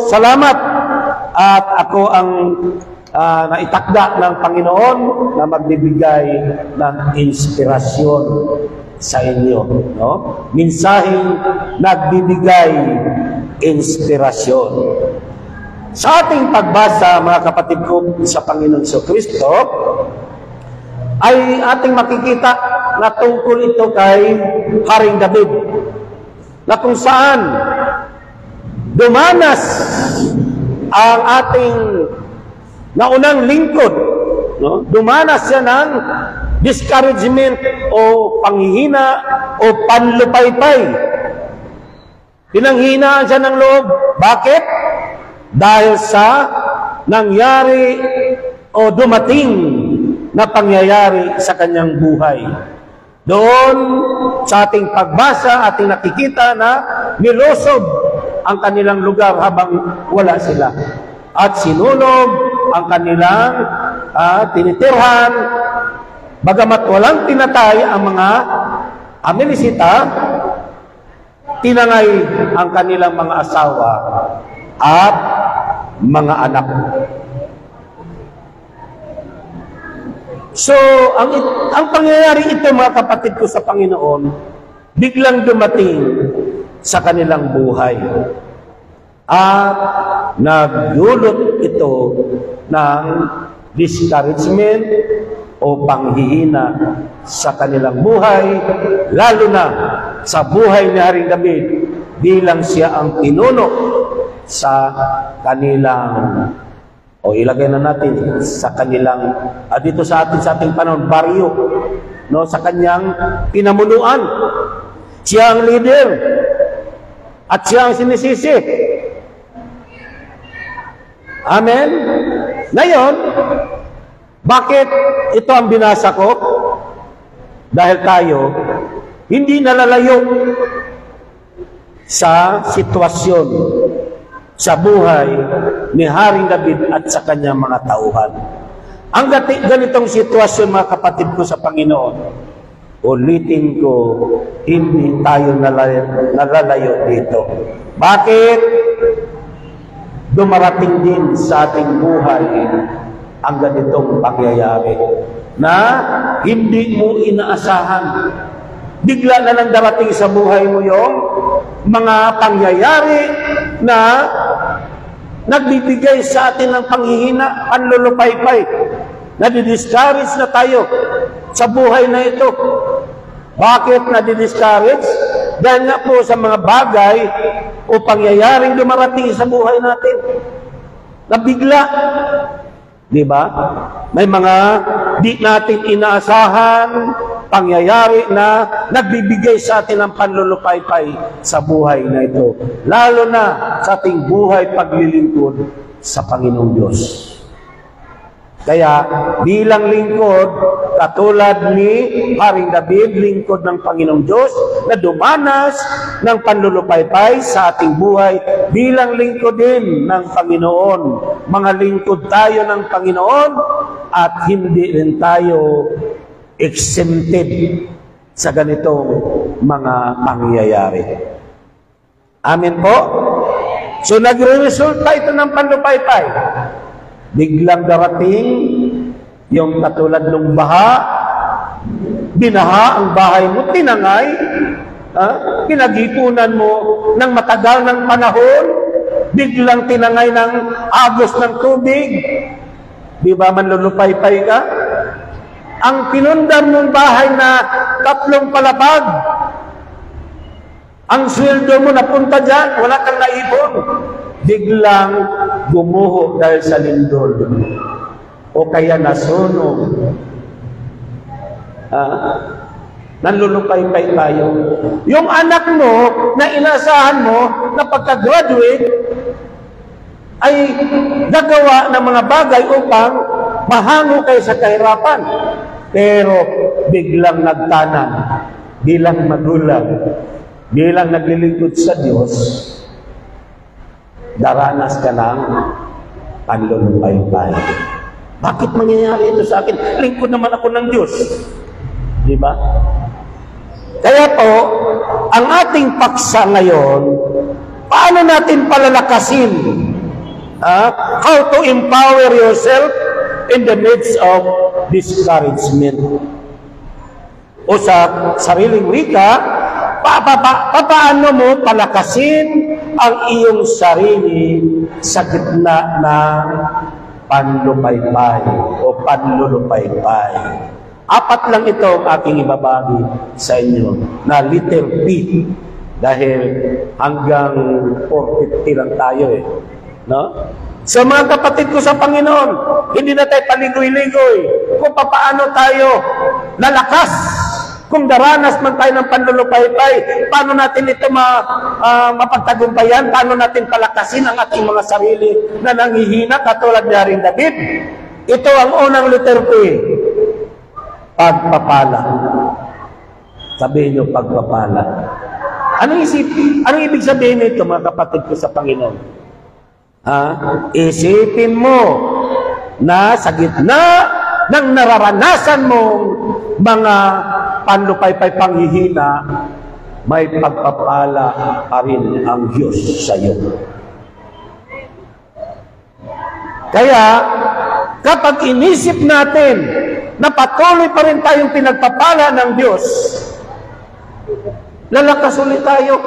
salamat at ako ang naitakda ng Panginoon na magbibigay ng inspirasyon sa inyo. No? Minsaheng nagbibigay inspirasyon. Sa ating pagbasa, mga kapatid ko sa Panginoon Kristo, ay ating makikita na tungkol ito kay Haring David, na kung saan dumanas ang ating naunang lingkod, no? Dumanas siya ng discouragement o panghihina o panlupaypay. Pinanghinaan siya ng loob. Bakit? Dahil sa nangyari o dumating na pangyayari sa kanyang buhay. Doon sa ating pagbasa, ating nakikita na nilosob ang kanilang lugar habang wala sila. At sinunog ang kanilang tinitirhan. Bagamat walang tinatay ang mga Amenisita, tinangay ang kanilang mga asawa at mga anak. So, ang pangyayari ito, mga kapatid ko sa Panginoon, biglang dumating sa kanilang buhay. At nagdulot ito ng discouragement o panghihina sa kanilang buhay, lalo na sa buhay ni Haring David bilang siya ang pinuno sa kanilang, o ilagay na natin sa kanilang, dito sa ating panahon, baryo, no, sa kanyang pinamunuan. Siya ang leader at siya ang sinisisi. Amen? Ngayon, bakit ito ang binasa ko? Dahil tayo hindi nalalayo sa sitwasyon sa buhay ni Haring David at sa kanyang mga tauhan. Ang ganitong sitwasyon, mga kapatid ko sa Panginoon, ulitin ko, hindi tayo nalalayo dito. Bakit? Dumarating din sa ating buhay ang ganitong pangyayari na hindi mo inaasahan. Bigla na lang darating sa buhay mo yung mga pangyayari na nagbibigay sa atin ng panghihina, panlulupaypay. Nadidiscourage na tayo sa buhay na ito. Bakit nadidiscourage? Dahil nga po sa mga bagay o pangyayaring dumarating sa buhay natin. Nabigla. Di ba? May mga di natin inaasahan pangyayari na nagbibigay sa atin ng panlulupaypay sa buhay na ito. Lalo na sa ating buhay paglilingkod sa Panginoong Diyos. Kaya bilang lingkod, katulad ni Haring David, lingkod ng Panginoong Diyos, na dumanas ng panlulupaypay sa ating buhay, bilang lingkod din ng Panginoon. Mga lingkod tayo ng Panginoon at hindi rin tayo exempted sa ganitong mga pangyayari. Amen po? So nagre-resulta ito ng panlupaypay. Biglang darating yung katulad ng baha, binaha ang bahay mo, tinangay, pinagipunan mo ng matagal ng panahon, biglang tinangay ng agos ng tubig. Di ba manlulupaypay ka? Ang pinundar mong bahay na 3 palapag, ang sweldo mo napunta dyan, wala kang naipon. Biglang gumuho dahil sa lindol. O kaya nasunog. Nanlulupaypay tayo. Yung anak mo na inasahan mo na pagka-graduate ay gagawa ng mga bagay upang mahango kayo sa kahirapan. Pero biglang nagtanan bilang magulang, bilang naglilingkod sa Diyos, daranas ka ng panlulupaypay. Bakit mangyayari ito sa akin? Lingkod naman ako ng Diyos. Di ba? Kaya po, ang ating paksa ngayon, paano natin palalakasin How to empower yourself in the midst of discouragement. O sa sariling wika, paano mo palakasin ang iyong sarili sa gitna ng panlupaypay o panlulupaypay. 4 lang ito ang aking ibabagi sa inyo na letter P dahil hanggang 4:50 lang tayo no? Sa mga kapatid ko sa Panginoon, hindi na tayo paligoy-ligoy kung paano tayo lalakas. Kung daranas man tayo ng panlulupaypay, paano natin ito mapagtagumpayan? Paano natin palakasin ang ating mga sarili na nanghihina katulad ni Haring David? Ito ang unang letter P. Pagpapala. Sabihin niyo, pagpapala. Anong ibig sabihin nito, mga kapatid ko sa Panginoon? Isipin mo na sa gitna ng nararanasan mong mga panlupaypay panghihina, may pagpapala pa rin ang Diyos sa iyo. Kaya, kapag inisip natin na patuloy pa rin tayong pinagpapala ng Diyos, lalakas ulit tayo.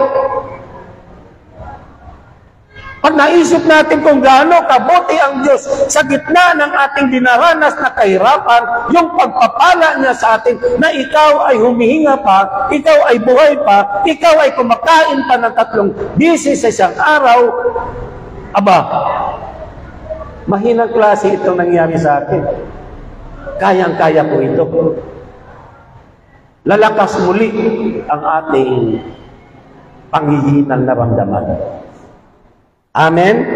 Pag naisip natin kung gaano kabuti ang Diyos sa gitna ng ating dinaranas na kahirapan, yung pagpapala niya sa atin na ikaw ay humihinga pa, ikaw ay buhay pa, ikaw ay kumakain pa ng 3 beses sa isang araw, mahinang klase itong nangyari sa atin. Kayang-kaya ko ito. Lalakas muli ang ating panghihinang naramdaman. Amen?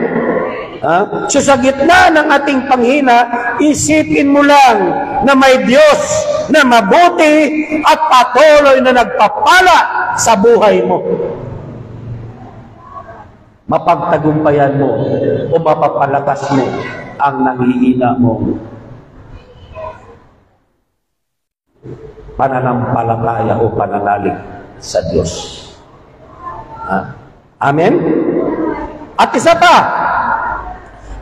So sa gitna ng ating panghina, isipin mo lang na may Diyos na mabuti at patuloy na nagpapala sa buhay mo. Mapagtagumpayan mo o mapapalakas mo ang nanghihina mo. Pananampalataya o pananalig sa Diyos. Amen? At isa pa,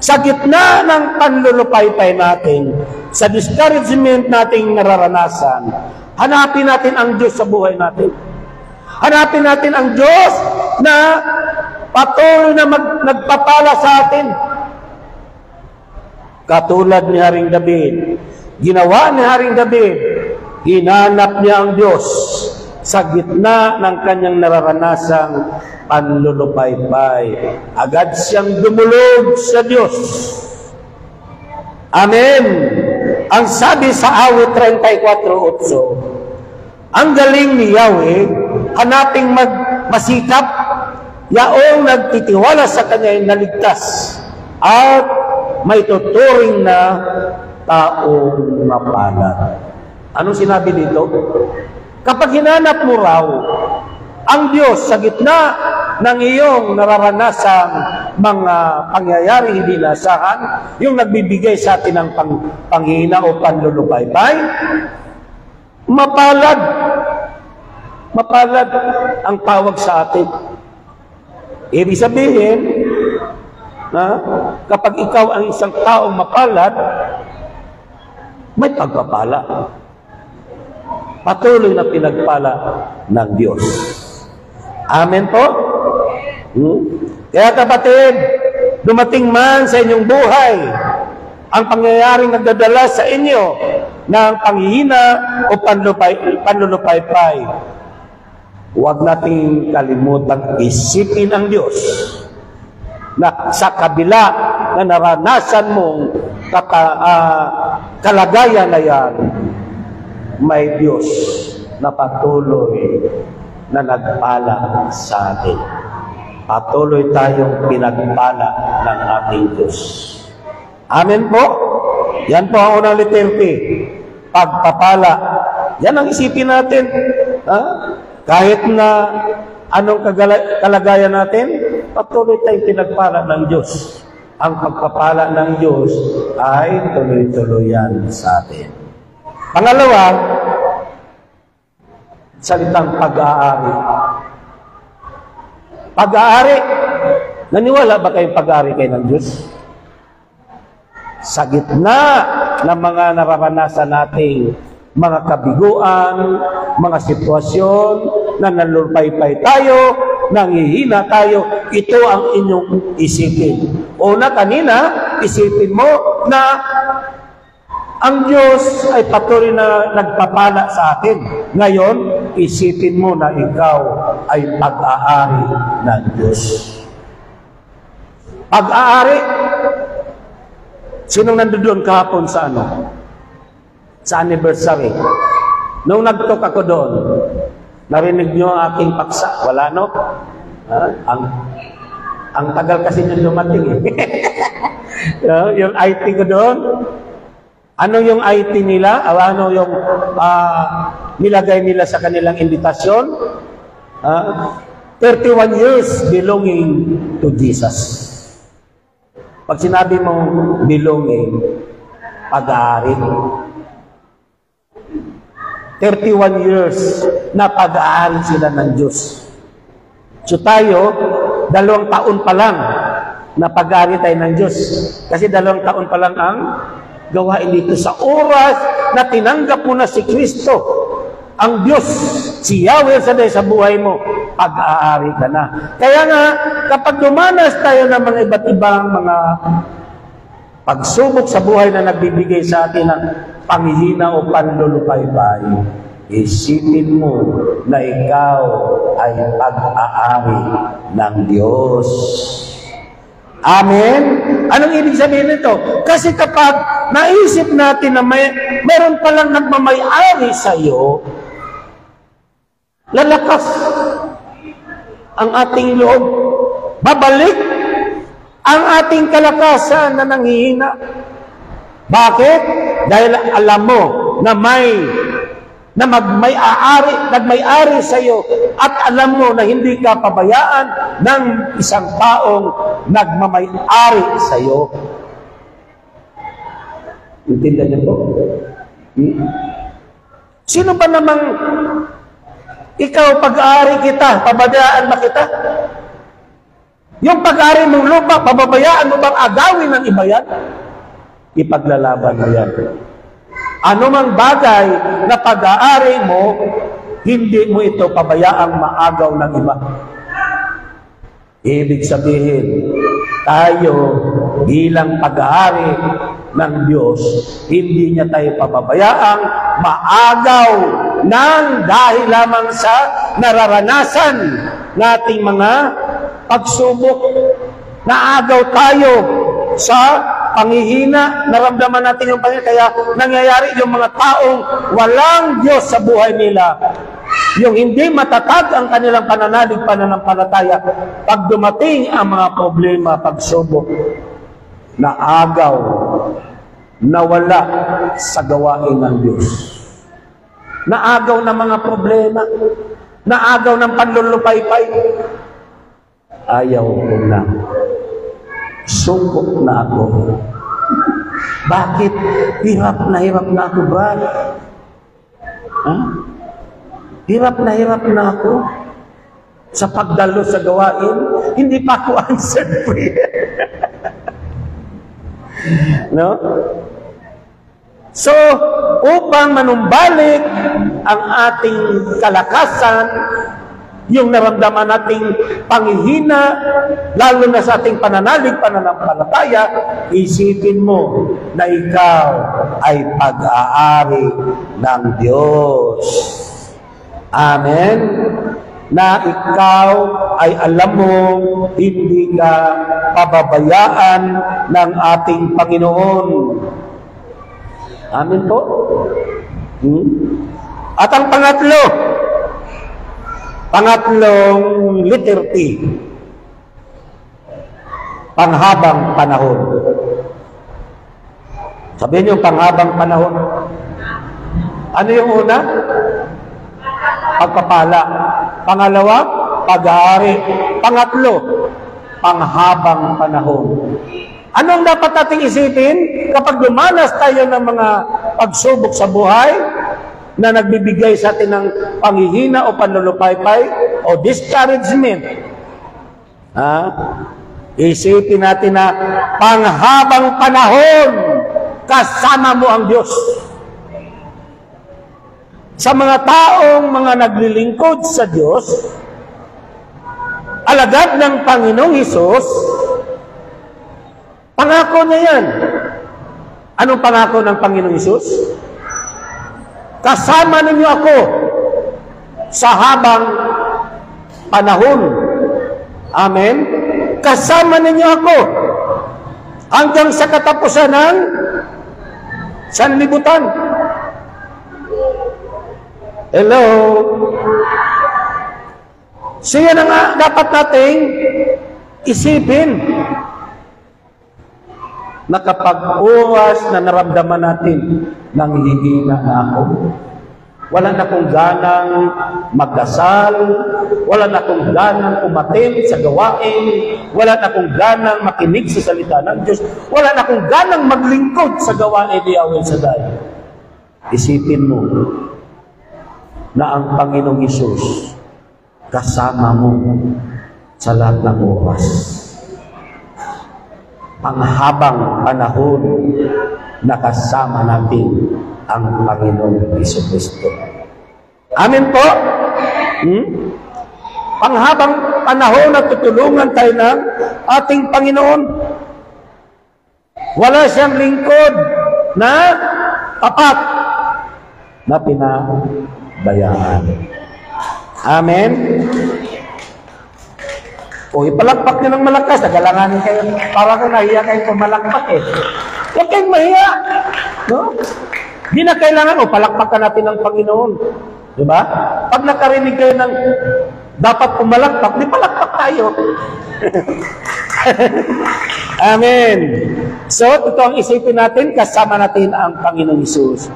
sa gitna ng panlulupaypay natin, sa discouragement nating nararanasan, hanapin natin ang Diyos sa buhay natin. Hanapin natin ang Diyos na patuloy na nagpapala sa atin. Katulad ni Haring David, ginawa ni Haring David, hinanap niya ang Diyos sa gitna ng kanyang nararanasang panlulupaypay. Agad siyang dumulog sa Diyos. Amen. Ang sabi sa awit 34:8, ang galing ni Yahweh, hanaping masikap, yaong nagtitiwala sa kanya ay naligtas, at may tuturing na taong mapalad. Anong sinabi dito? Kapag hinanap mo raw ang Diyos sa gitna ng iyong nararanasang mga pangyayari hindi inasahan, yung nagbibigay sa atin ng panghina o panlulupaypay, mapalad. Mapalad ang tawag sa atin. Ibig sabihin, kapag ikaw ang isang taong mapalad, may pagpapala. Patuloy na pinagpala ng Diyos. Amen po? Kaya kapatid, dumating man sa inyong buhay ang pangyayaring nagdadala sa inyo ng panghihina o panlulupaypay, huwag nating kalimutang isipin ang Diyos na sa kabila na naranasan mong kalagayan na yan, may Diyos na patuloy na nagpala sa atin. Patuloy tayong pinagpala ng ating Diyos. Amen po? Yan po ang unang letter P. Pagpapala. Yan ang isipin natin. Kahit na anong kalagayan natin, patuloy tayong pinagpala ng Diyos. Ang pagpapala ng Diyos ay tuloy-tuloy yan sa atin. Pangalawa, salitang pag-aari. Pag-aari. Naniwala ba kayong pag-aari kayo ng Diyos? sa gitna ng mga nararanasan nating mga kabiguan, mga sitwasyon na nalulupaypay tayo, nanghihina tayo, ito ang inyong isipin. Una, kanina, isipin mo na ang Diyos ay patuloy na nagpapala sa atin. Ngayon, isipin mo na ikaw ay pag-aari ng Diyos. Pag-aari. Sinong nandoon kahapon sa ano? Sa anniversary. Nung nagtok ako doon, narinig niyo ang aking paksa. Wala, no? Ang tagal kasi niyo dumating. Yung IT ko doon, ano yung IT nila? Ano yung nilagay nila sa kanilang invitasyon? 31 years belonging to Jesus. Pag sinabi mong belonging, pag-aari. 31 years na pag-aari sila ng Diyos. So tayo, 2 taon pa lang na pag-aari tayo ng Diyos. Kasi 2 taon pa lang ang gawain dito sa oras na tinanggap mo na si Kristo, ang Diyos, si Yahweh sa buhay mo, pag-aari ka na. Kaya nga, kapag dumanas tayo ng mga iba't ibang mga pagsubok sa buhay na nagbibigay sa atin ng panghihina o panlulupay-bay, isipin mo na ikaw ay pag-aari ng Diyos. Amen? Anong ibig sabihin nito? Kasi kapag naisip natin na meron palang nagmamay-ari sa iyo, lalakas ang ating loob. Babalik ang ating kalakasan na nanghihina. Bakit? Dahil alam mo na nagmay-ari sa iyo at alam mo na hindi ka pabayaan ng isang taong nagmamay-ari sa iyo. Intindihan niyo po? Sino ba namang ikaw pag-aari kita, pabayaan ba kita? Yung pag-aari mong lupa, pababayaan mo bang agawin ng iba yan? Ipaglalaban mo yan. Ano mang bagay na pag-aari mo, hindi mo ito pabayaang maagaw ng iba. Ibig sabihin, tayo bilang pag-aari ng Diyos, hindi niya tayo pababayaang maagaw ng dahil lamang sa nararanasan nating mga pagsubok. Naagaw tayo sa panghihina, naramdaman natin yung panghihina, kaya nangyayari yung mga taong walang Diyos sa buhay nila. Yung hindi matatag ang kanilang pananalig, pananampalataya, pag dumating ang mga problema, pagsubok, naagaw, nawala sa gawain ng Diyos. Naagaw ng mga problema, naagaw ng panlulupaypay. Ayaw ko na. Sungkot na ako. Bakit? Hirap na ako, brad. Hirap na ako sa pagdalo sa gawain. Hindi pa ako answered prayer. No? So, upang manumbalik ang ating kalakasan, yung naramdaman nating panghihina, lalo na sa ating pananalig, pananampalataya, isipin mo na ikaw ay pag-aari ng Diyos. Amen? Na ikaw ay alam mo, hindi ka pababayaan ng ating Panginoon. Amen po? At ang pangatlong letter T, panghabang panahon. Sabihin niyo, panghabang panahon. Ano yung una? Pagpapala. Pangalawa, pag-aari. Pangatlo, panghabang panahon. Anong dapat nating isipin kapag dumanas tayo ng mga pagsubok sa buhay na nagbibigay sa atin ng panghihina o panlulupaypay o discouragement? Isipin natin na panghabang panahon. kasama mo ang Diyos. Sa mga taong mga naglilingkod sa Diyos, alagad ng Panginoong Hesus, pangako niya yan. Anong pangako ng Panginoong Hesus? Kasama ninyo ako sa habang panahon. Amen? Kasama ninyo ako hanggang sa katapusan ng sanlibutan. Hello? So yan ang dapat nating isipin na kapag oras na naramdaman natin nanghihina na ako, wala na akong ganang magdasal, wala na akong ganang umatin sa gawain, wala na akong ganang makinig sa salita ng Diyos, wala na akong ganang maglingkod sa gawain ni Yahweh Shaddai. Isipin mo na ang Panginoong Hesus kasama mo sa lahat ng oras. Panghabang panahon na kasama natin ang Panginoong Jesucristo. Amen po? Panghabang panahon na tutulungan tayo ng ating Panginoon. Wala siyang lingkod na tapat na pinabayaan. Amen? O, ipalakpak nyo ng malakas, nagalanganin kayo, para kung nahiya kayo pumalakpak eh. Huwag kayong mahiya. No? Di na kailangan, palakpakan natin ng Panginoon. Diba? Pag nakarinig kayo ng dapat pumalakpak, di palakpak tayo. Amen. So, ito ang isipin natin, kasama natin ang Panginoong Hesus,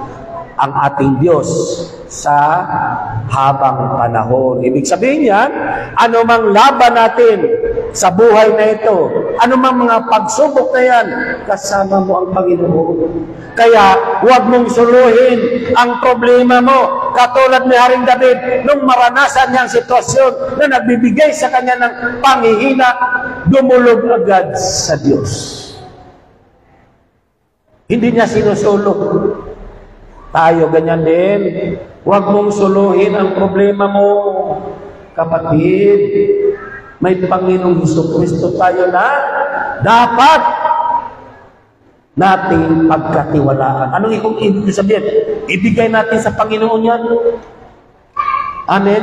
ang ating Diyos sa habang panahon. Ibig sabihin yan, anumang laban natin sa buhay na ito, anumang mga pagsubok na yan, kasama mo ang Panginoon. Kaya, huwag mong suluhin ang problema mo, katulad ni Haring David, nung maranasan niyang sitwasyon na nagbibigay sa kanya ng panghihina, dumulog agad sa Diyos. Hindi niya sinusulok. Tayo ganyan din. Huwag mong suluhin ang problema mo, kapatid. May Panginoong Jesucristo tayo na dapat nating pagkatiwalaan. Anong ibig sabihin? Ibigay natin sa Panginoon yan. Amen?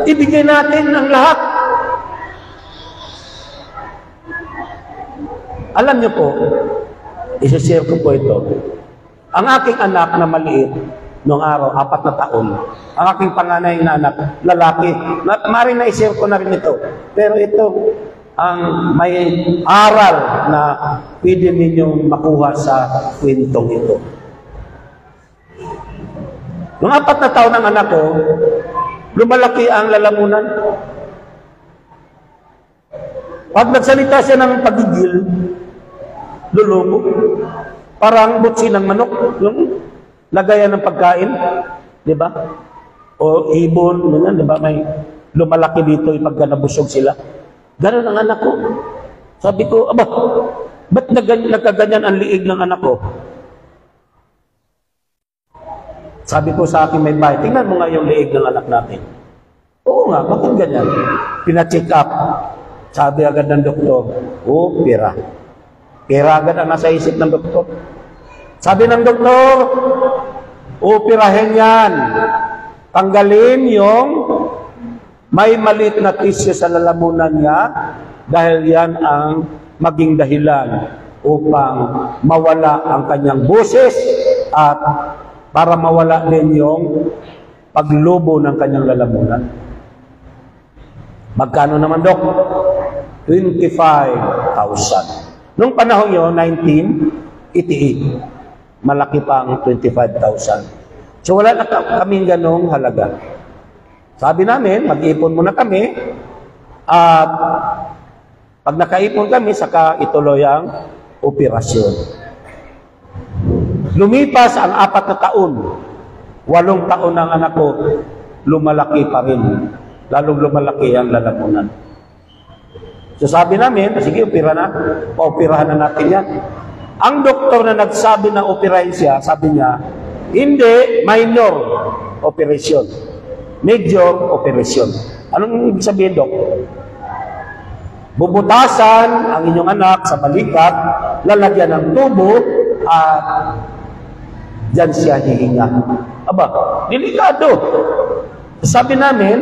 Ibigay natin ang lahat. Alam niyo po, isa-share ko po ito. Ang aking anak na maliit, noong araw, 4 na taon, ang aking panganay na anak, lalaki, maaaring na-share ko na rin ito. Pero ito, ang may aral na pwede ninyong makuha sa kwentong ito. Noong 4 na taon ng anak ko, lumalaki ang lalamunan. Pag nagsalita siya ng pagigil, lulumo. Parang butsi ng manok, yung lagayan ng pagkain, di ba? O ibon, ganyan, di ba? May lumalaki dito pagka nabusog sila. Ganun ang anak ko. Sabi ko, aba, ba't nagkaganyan ang liig ng anak ko? Sabi ko sa aking may bahay, tingnan mo nga yung liig ng anak natin. Oo nga, bakit ganyan? Pina-check up. Sabi agad ng doktor, pira. Pira agad ang nasa isip ng doktor. Sabi ng doktor, pirahin yan. Tanggalin yung may maliit na tissue sa lalamunan niya dahil yan ang maging dahilan upang mawala ang kanyang boses at para mawala din yung paglubo ng kanyang lalamunan. Magkano naman, Dok? 25,000. Nung panahon yun, 1988, malaki pa ang 25,000. So wala na kaming ganong halaga. Sabi namin, mag-ipon muna kami, at pag nakaipon kami, saka ituloy ang operasyon. Lumipas ang 4 na taon, 8 taon ng anak ko, lumalaki pa rin. Lalong lumalaki ang lalamunan. So sabi namin, sige, paoperahan na natin yan. Ang doktor na nagsabi na operahin siya, sabi niya, hindi, minor operation. Major operation. Anong ibig sabihin, Dok? Bubutasan ang inyong anak sa balikat, lalagyan ng tubo, at diyan siya hihinga. Aba, delikado. Sabi namin,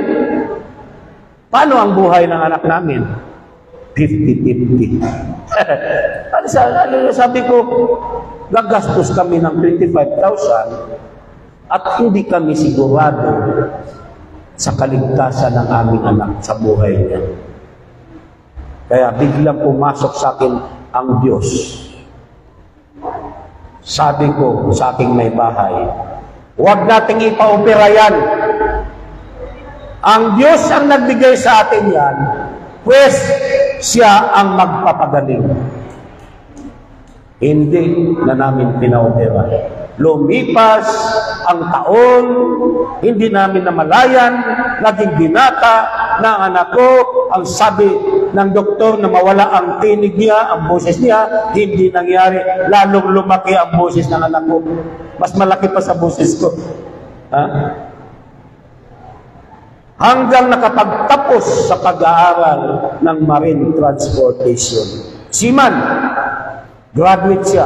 paano ang buhay ng anak namin? 50-50. Sabi ko, gagastos kami ng 25,000 at hindi kami sigurado sa kaligtasan ng aming anak sa buhay niya. Kaya biglang pumasok sa akin ang Diyos. Sabi ko sa aking may bahay, huwag nating ipa-opera yan. Ang Diyos ang nagbigay sa atin yan, pues siya ang magpapagaling. Hindi na namin pinaopera. Lumipas ang taon, hindi namin namalayan, naging binata na anak ko. Ang sabi ng doktor na mawala ang tinig niya, ang boses niya, hindi nangyari. Lalong lumaki ang boses ng anak ko. Mas malaki pa sa boses ko. Ha? Hanggang nakapagtapos sa pag-aaral ng Marine Transportation. Seaman, graduate siya.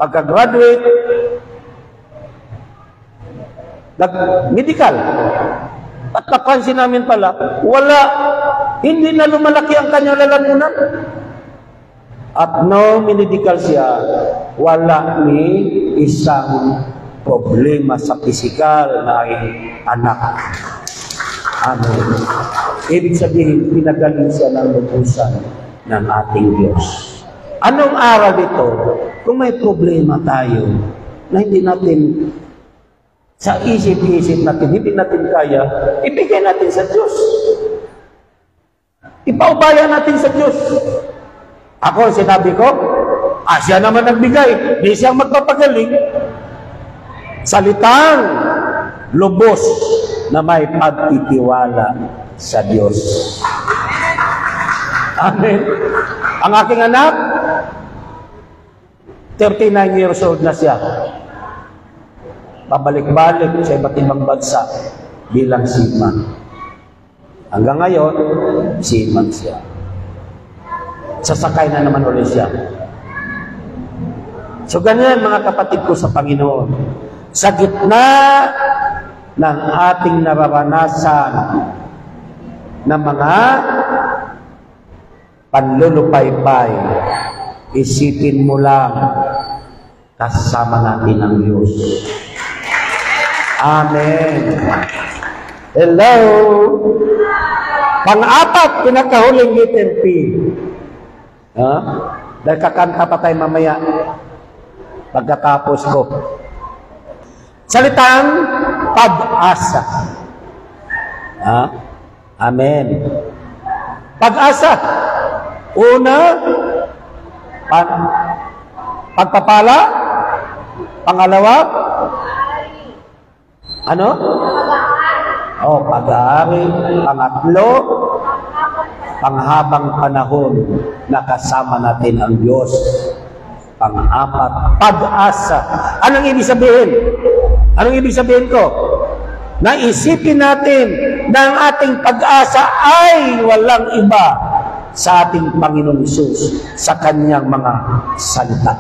Pagka-graduate, nag-medical. At napansin namin pala, hindi na lumalaki ang kanyang lalamunan. At no medical siya, wala ni isang problema sa pisikal na anak. Amen. Ibig sabihin, pinagaling siya ng lubusan ng ating Diyos. Anong aral dito? Kung may problema tayo na hindi natin sa isip-isip natin, hindi natin kaya, ibigay natin sa Diyos. Ipaubaya natin sa Diyos. Ako, sinabi ko, siya naman nagbigay, di siyang magpapagaling. Salitang lubos na may pagtitiwala sa Diyos. Amen. Ang aking anak, 39 years old na siya. Pabalik-balik sa iba't ibang bansa bilang seaman. Hanggang ngayon, seaman siya. Sasakay na naman ulit siya. So ganyan mga kapatid ko sa Panginoon. Sa gitna ng ating nararanasan na mga panlulupaypay, isipin mo lang, kasama natin ang Diyos. Amen. Hello. Pang-apat, pinakahuling letter P. Dahil kakanta pa tayo mamaya pagkatapos ko. Salitang pag-asa. Amen. Pag-asa. Una, pagpapala. Pangalawa, ano? Pag-aari. Pangatlo, panghabang panahon na kasama natin ang Diyos. Pang-apat, pag-asa. Anong ibig sabihin? Anong ibig sabihin ko? Naisipin natin na ang ating pag-asa ay walang iba sa ating Panginoon Hesus sa kanyang mga salita.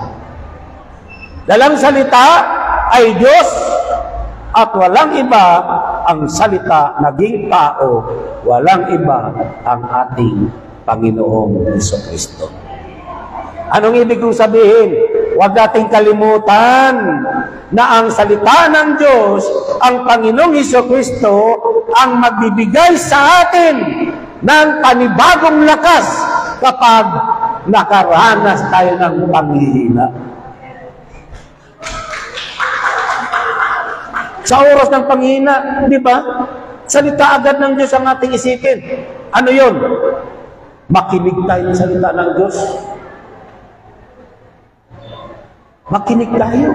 Dalang salita ay Diyos at walang iba ang salita naging tao, walang iba ang ating Panginoong Hesukristo. Anong ibig kong sabihin? Huwag nating kalimutan na ang salita ng Diyos, ang Panginoong Hesukristo, ang magbibigay sa atin ng panibagong lakas kapag nakaranas tayo ng panghihina. Sa oras ng panghihina, di ba? Salita agad ng Diyos ang ating isipin. Ano yun? Makinig tayo ng salita ng Diyos. Makinig tayo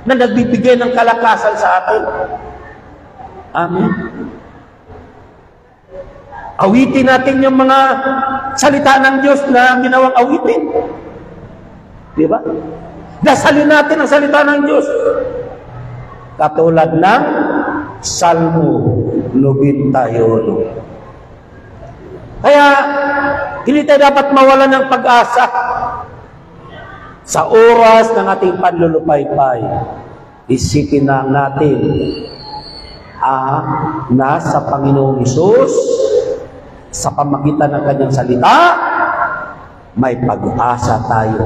na nagbibigay ng kalakasan sa atin. Amen. Awitin natin yung mga salita ng Diyos na ginawang awitin. Di ba? Dasalin natin ang salita ng Diyos. Katulad ng Salmo 91. Kaya, hindi tayo dapat mawalan ng pag-asa sa oras ng ating panlulupaypay. Isipin na natin, nasa Panginoong Hesus, sa pamagitan ng kanyang salita, may pag-asa tayo.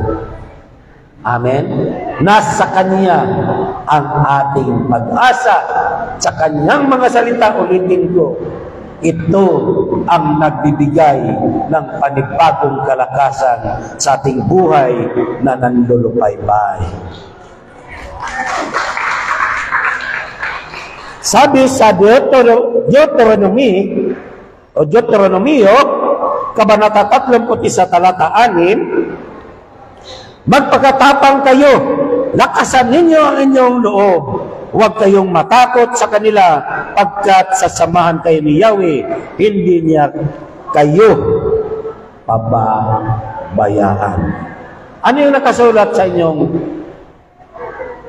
Amen? Nasa Kanya ang ating pag-asa. Sa Kanyang mga salita, ulitin ko, ito ang nagbibigay ng panibagong kalakasan sa ating buhay na nanlulupaypay. Sabi sa Deuteronomio, Kabanata 31, talata 6, magpakatapang kayo, lakasan ninyo ang inyong loob, huwag kayong matakot sa kanila, pagkat sasamahan kayo ni Yahweh, hindi niya kayo pababayaan. Ano yung nakasulat sa inyong,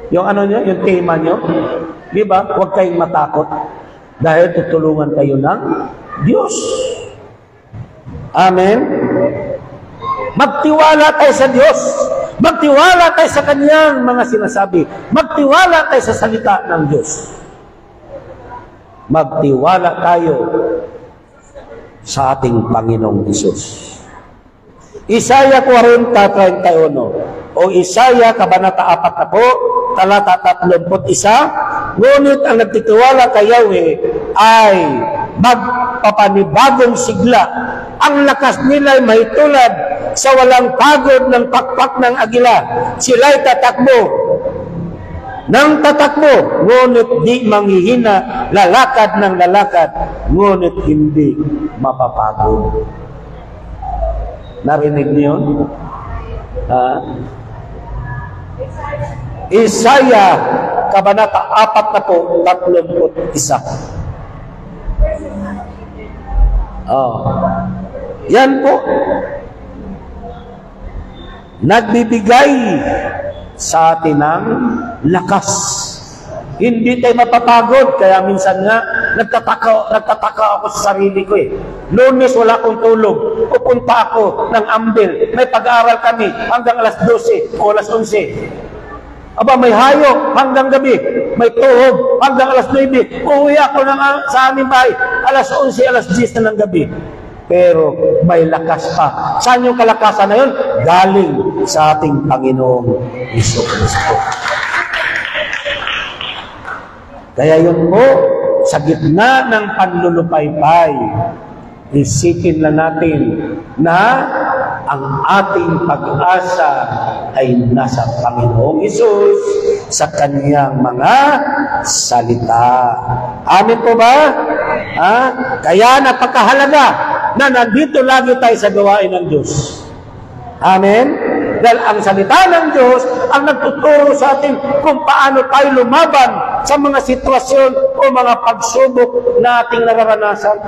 yung tema nyo? Di ba? Huwag kayong matakot dahil tutulungan kayo ng Diyos. Amen? Magtiwala tayo sa Diyos. Magtiwala tayo sa Kanyang mga sinasabi. Magtiwala tayo sa salita ng Diyos. Magtiwala tayo sa ating Panginoong Hesus. Isaiah 40:31 o Isaiah Kabanata 40, talata 31, ngunit ang nagtitiwala kay Yahweh ay magpapanibagong sigla. Ang lakas nila ay mahitulad sa walang pagod ng pakpak ng agila. Sila'y tatakbo ng tatakbo, ngunit di manghihina, lalakad ng lalakad, ngunit hindi mapapagod. Narinig niyo yun? Isaiah Kabanata 40:31. Yan po. Nagbibigay sa atin ng lakas. Hindi tayo mapapagod. Kaya minsan nga, nagtataka ako sa sarili ko . Lunes wala akong tulog. Pupunta ako ng Ambil. May pag-aaral kami hanggang alas 12 o alas 11. Aba, may hayok hanggang gabi. May tuhog hanggang alas 9. Uuwi ako sa aming bahay. Alas 11, alas 10 na ng gabi. Pero may lakas pa. Saan yung kalakasan na yun? Galing sa ating Panginoong Jesucristo. Kaya yun po, sa gitna ng panlulupaypay, isipin na natin na ang ating pag-asa ay nasa Panginoong Hesus sa Kanyang mga salita. Amin po ba? Kaya napakahalaga na nandito lagi tayo sa gawain ng Diyos. Amen? Dahil ang salita ng Diyos ang nagtuturo sa atin kung paano tayo lumaban sa mga sitwasyon o mga pagsubok na ating nararanasan.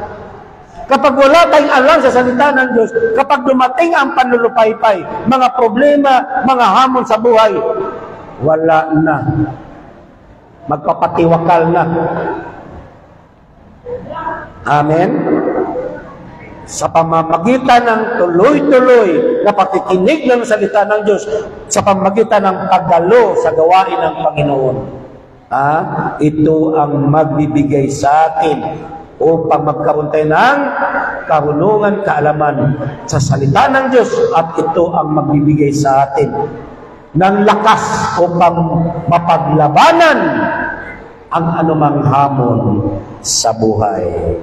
Kapag wala tayong alam sa salita ng Diyos, kapag dumating ang panlulupaypay, mga problema, mga hamon sa buhay, wala na. Magpapatiwakal na. Amen? Sa pamamagitan ng tuloy-tuloy na pakikinig ng salita ng Diyos, sa pamamagitan ng pagdalo sa gawain ng Panginoon, ito ang magbibigay sa atin upang magkaroon tayo ng kahulungan, kaalaman sa salita ng Diyos, at ito ang magbibigay sa atin ng lakas upang mapaglabanan ang anumang hamon sa buhay.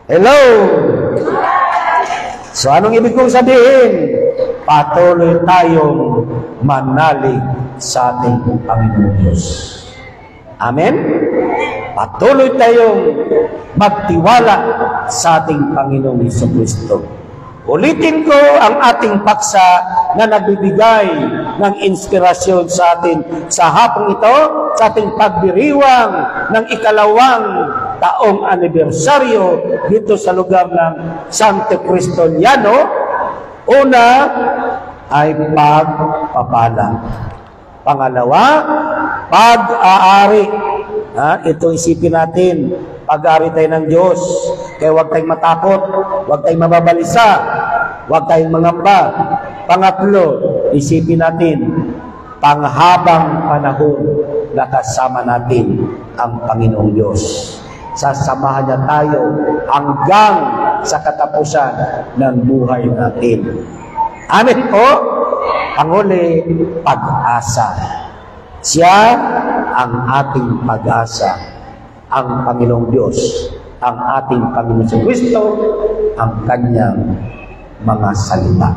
Hello! So, anong ibig kong sabihin? Patuloy tayong manalig sa ating Panginoon Diyos. Amen? Patuloy tayong magtiwala sa ating Panginoong Jesucristo. Ulitin ko ang ating paksa na nagbibigay ng inspirasyon sa atin sa hapong ito, sa ating pagdiriwang ng ikalawang taong anibersaryo dito sa lugar ng Santo Cristoliano. Una ay pagpapala. Pangalawa, pag-aari. Ito isipin natin, pag-aari tayo ng Diyos. Kaya huwag tayong matakot, huwag tayong mababalisa, huwag tayong mangamba. Pangatlo, isipin natin, panghabang panahon na kasama natin ang Panginoong Diyos. Sasamahan niya tayo hanggang sa katapusan ng buhay natin. Amen po. Panguli, pag-asa. Siya ang ating pag-asa. Ang Panginoong Diyos, ang ating Panginoon Kristo, ang kanyang mga salita.